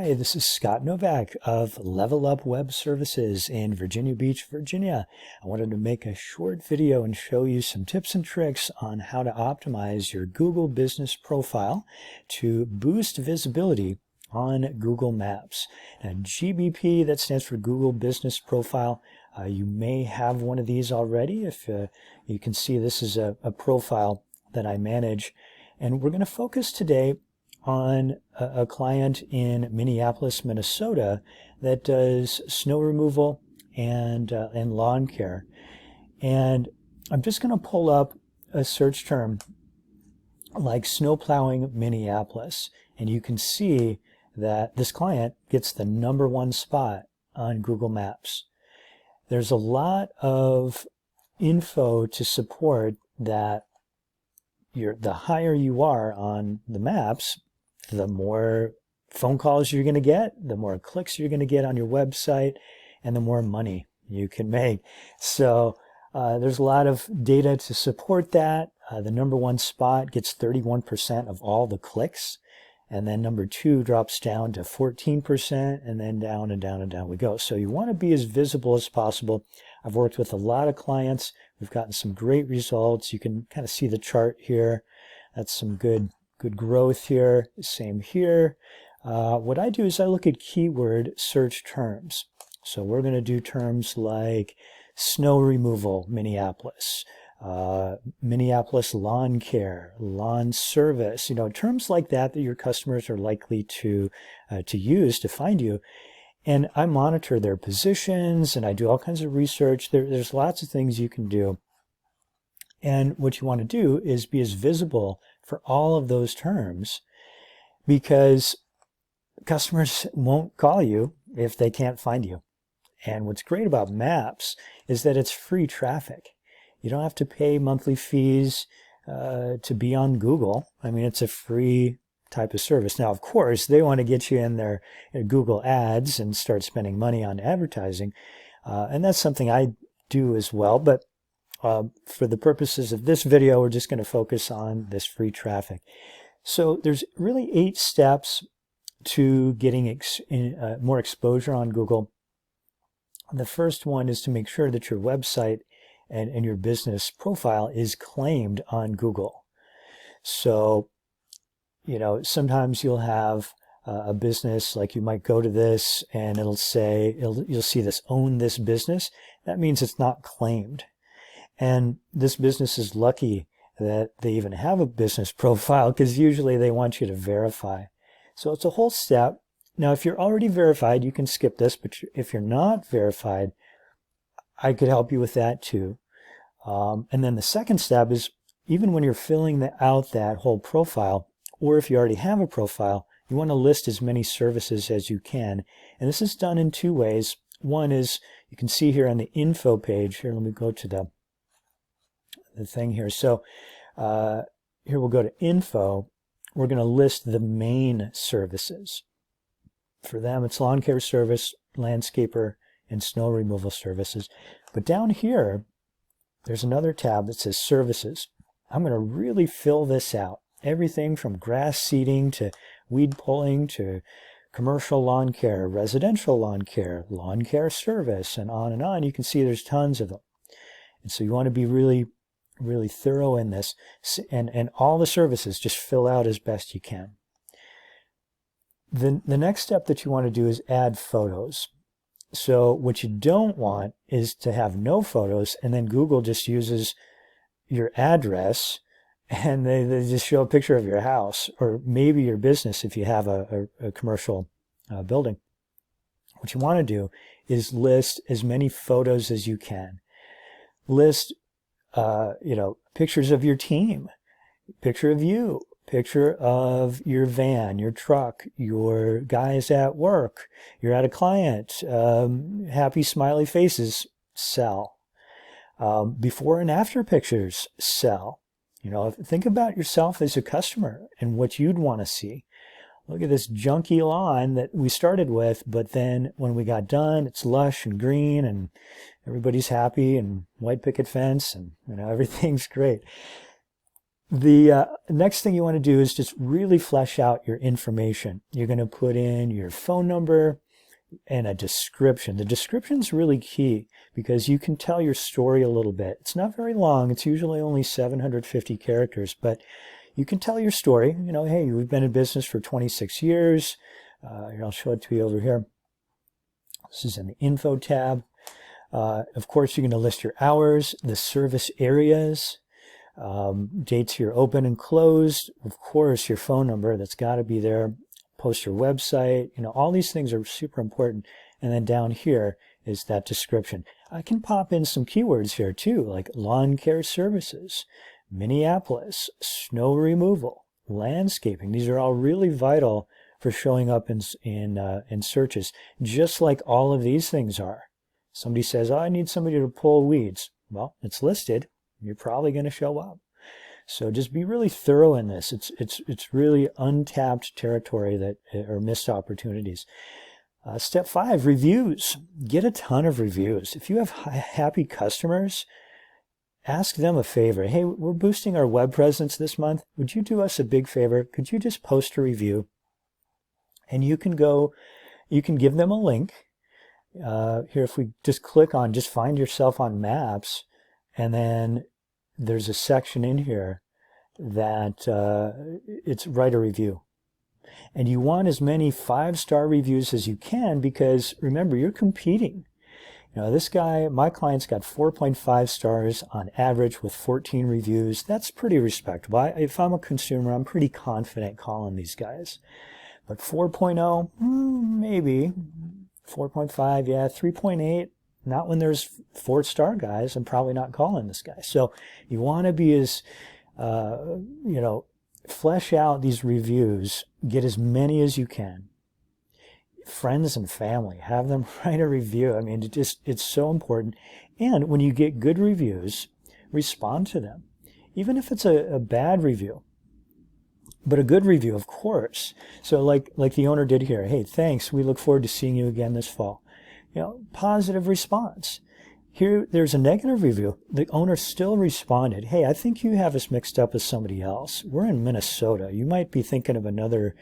Hi, this is Scott Novak of Level Up Web Services in Virginia Beach, Virginia. I wanted to make a short video and show you some tips and tricks on how to optimize your Google business profile to boost visibility on Google Maps. Now, GBP, that stands for Google Business Profile. You may have one of these already. If you can see, this is a profile that I manage. And we're going to focus today on a client in Minneapolis, Minnesota that does snow removal and lawn care. And I'm just going to pull up a search term like snow plowing Minneapolis, and you can see that this client gets the #1 spot on Google Maps. There's a lot of info to support that the higher you are on the maps, the more phone calls you're going to get, the more clicks you're going to get on your website, and the more money you can make. So there's a lot of data to support that. The #1 spot gets 31% of all the clicks, and then #2 drops down to 14%, and then down and down and down we go. So you want to be as visible as possible. I've worked with a lot of clients. We've gotten some great results. You can kind of see the chart here. That's some good growth here. Same here. What I do is I look at keyword search terms. So we're going to do terms like snow removal, Minneapolis, Minneapolis lawn care, lawn service, terms like that your customers are likely to use to find you. And I monitor their positions and I do all kinds of research. There's lots of things you can do. And what you want to do is be as visible for all of those terms, because customers won't call you if they can't find you. And what's great about Maps is that it's free traffic. You don't have to pay monthly fees to be on Google. I mean, it's a free type of service. Now, of course, they want to get you in their Google ads and start spending money on advertising. And that's something I do as well. But for the purposes of this video, we're just going to focus on this free traffic. So there's really 8 steps to getting more exposure on Google. The first one is to make sure that your website and your business profile is claimed on Google. So, sometimes you'll have a business, like you might go to this and it'll say, you'll see this, own this business. That means it's not claimed. And this business is lucky that they even have a business profile, because usually they want you to verify. So it's a whole step. Now, if you're already verified, you can skip this, but if you're not verified, I could help you with that too. And then the second step is, even when you're filling out that whole profile, or if you already have a profile, you want to list as many services as you can. And this is done in 2 ways. One is, you can see here on the info page, here, let me go to the thing here. So here we'll go to info. We're going to list the main services. For them, it's lawn care service, landscaper, and snow removal services. But down here, there's another tab that says services. I'm going to really fill this out. Everything from grass seeding to weed pulling to commercial lawn care, residential lawn care service, and on and on. You can see there's tons of them. And so you want to be really thorough in this, and all the services, just fill out as best you can. The next step that you want to do is add photos. So what you don't want is to have no photos, and then Google just uses your address and they just show a picture of your house, or maybe your business if you have a commercial building. What you want to do is list as many photos as you can. List pictures of your team, picture of you, picture of your van, your truck, your guys at work, you're at a client, happy smiley faces, sell. Before and after pictures, sell. Think about yourself as a customer and what you'd want to see. Look at this junky lawn that we started with, but then when we got done, it's lush and green and everybody's happy and white picket fence and everything's great. The next thing you want to do is just really flesh out your information. You're going to put in your phone number and a description. The description is really key because you can tell your story a little bit. It's not very long. It's usually only 750 characters, but you can tell your story. You know, hey, we've been in business for 26 years. Here, I'll show it to you over here. This is in the info tab. Of course, you're going to list your hours, the service areas, dates you're open and closed, of course, your phone number, that's got to be there, post your website, you know, all these things are super important. And then down here is that description. I can pop in some keywords here too, like lawn care services, Minneapolis, snow removal, landscaping. These are all really vital for showing up in searches, just like all of these things are. Somebody says, oh, I need somebody to pull weeds. Well, it's listed. You're probably going to show up. So just be really thorough in this. It's really untapped territory that or missed opportunities. Step 5, reviews. Get a ton of reviews. If you have happy customers, ask them a favor. Hey, we're boosting our web presence this month. Would you do us a big favor? Could you just post a review? And you can give them a link. Here, if we just click on, just find yourself on Maps, and then there's a section in here that it's write a review. And you want as many 5-star reviews as you can because, remember, you're competing. You know, this guy, my client's got 4.5 stars on average with 14 reviews. That's pretty respectable. If I'm a consumer, I'm pretty confident calling these guys. But 4.0, maybe. 4.5, yeah, 3.8, not when there's 4-star guys. I'm probably not calling this guy. So you want to be as, flesh out these reviews, get as many as you can. Friends and family, have them write a review. I mean, it's so important. And when you get good reviews, respond to them. Even if it's a bad review, but a good review, of course. So like the owner did here, hey, thanks, we look forward to seeing you again this fall. You know, positive response. Here, there's a negative review. The owner still responded, hey, I think you have us mixed up with somebody else. We're in Minnesota. You might be thinking of another,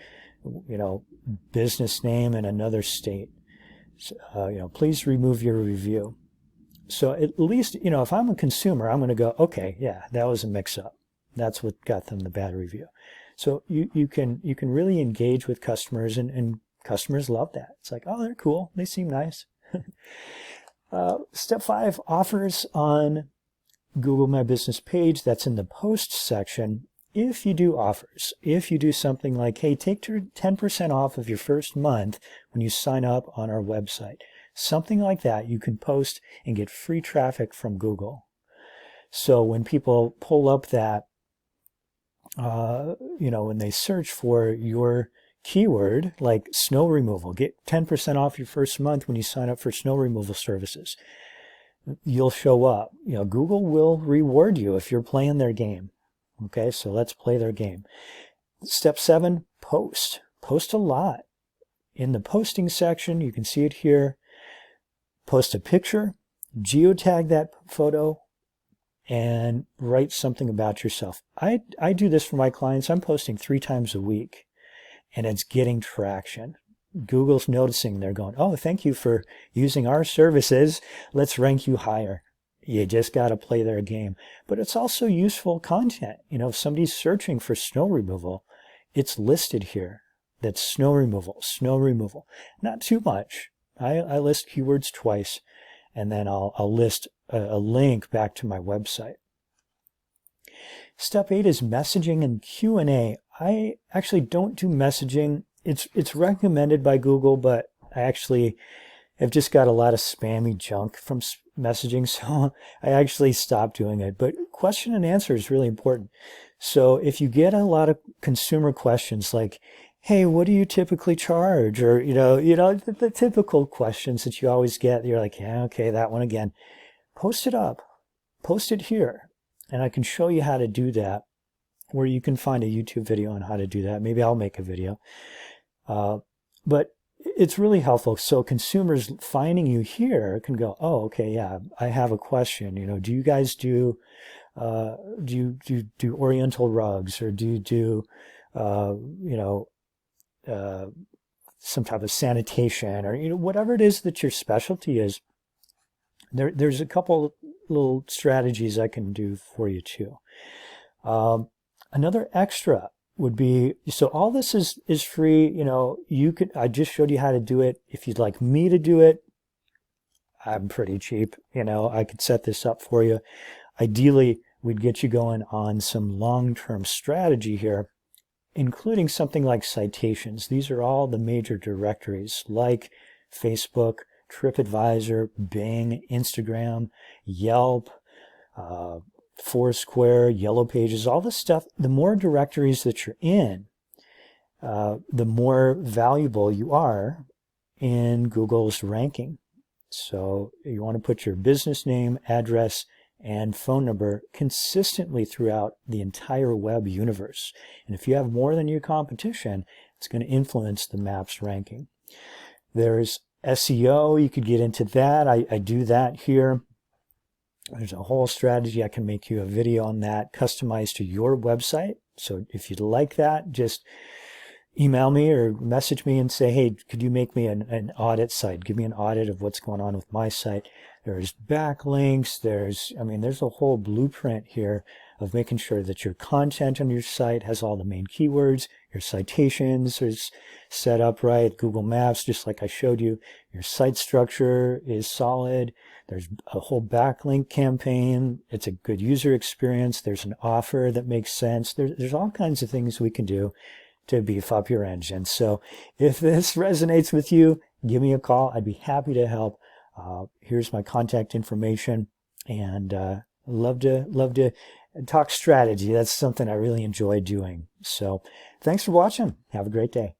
business name in another state. So, please remove your review. So at least, if I'm a consumer, I'm going to go, okay, yeah, that was a mix-up. That's what got them the bad review. So you can really engage with customers, and customers love that. It's like, oh, they're cool. They seem nice. Step 5, offers on Google My Business page. That's in the post section. If you do offers, if you do something like, hey, take 10% off of your first month when you sign up on our website, something like that, you can post and get free traffic from Google. So when people pull up that, when they search for your keyword like snow removal, get 10% off your first month when you sign up for snow removal services, you'll show up. Google will reward you if you're playing their game. Okay, so let's play their game. Step 7, post. Post a lot. In the posting section, you can see it here. Post a picture, geotag that photo, and write something about yourself. I do this for my clients. I'm posting 3 times a week, and it's getting traction. Google's noticing. They're going, oh, thank you for using our services. Let's rank you higher. You just got to play their game. But it's also useful content. If somebody's searching for snow removal, it's listed here. That's snow removal, snow removal. Not too much. I list keywords twice, and then I'll list a link back to my website. Step 8 is messaging and Q&A. I actually don't do messaging. It's recommended by Google, but I actually have just got a lot of spammy junk from messaging, so I actually stopped doing it. But question and answer is really important. So if you get a lot of consumer questions like, hey, what do you typically charge? Or, the typical questions that you always get, you're like, yeah, okay, that one again. Post it up. Post it here. And I can show you how to do that, where you can find a YouTube video on how to do that. Maybe I'll make a video. But it's really helpful. So consumers finding you here can go, oh, okay, yeah, I have a question. Do you guys do do you do Oriental rugs, or do you do, you know, some type of sanitation, or, you know, whatever it is that your specialty is. There's a couple little strategies I can do for you too. Another extra would be, so all this is free. You know, you could, I just showed you how to do it. If you'd like me to do it, I'm pretty cheap. You know, I could set this up for you. Ideally, we'd get you going on some long-term strategy here, including something like citations. These are all the major directories like Facebook, TripAdvisor, Bing, Instagram, Yelp, Foursquare, Yellow Pages, all this stuff. The more directories that you're in, the more valuable you are in Google's ranking. So you want to put your business name, address, and phone number consistently throughout the entire web universe. And if you have more than your competition, it's going to influence the map's ranking. There's SEO. You could get into that. I do that here. There's a whole strategy. I can make you a video on that, customized to your website. So if you'd like that, just email me or message me and say, hey, could you make me an audit site? Give me an audit of what's going on with my site. There's backlinks. There's a whole blueprint here of making sure that your content on your site has all the main keywords, your citations is set up right, Google Maps, just like I showed you, your site structure is solid, there's a whole backlink campaign, it's a good user experience, there's an offer that makes sense, there's all kinds of things we can do to beef up your engine. So if this resonates with you, give me a call. I'd be happy to help. Here's my contact information, and love to talk strategy. That's something I really enjoy doing. So thanks for watching. Have a great day.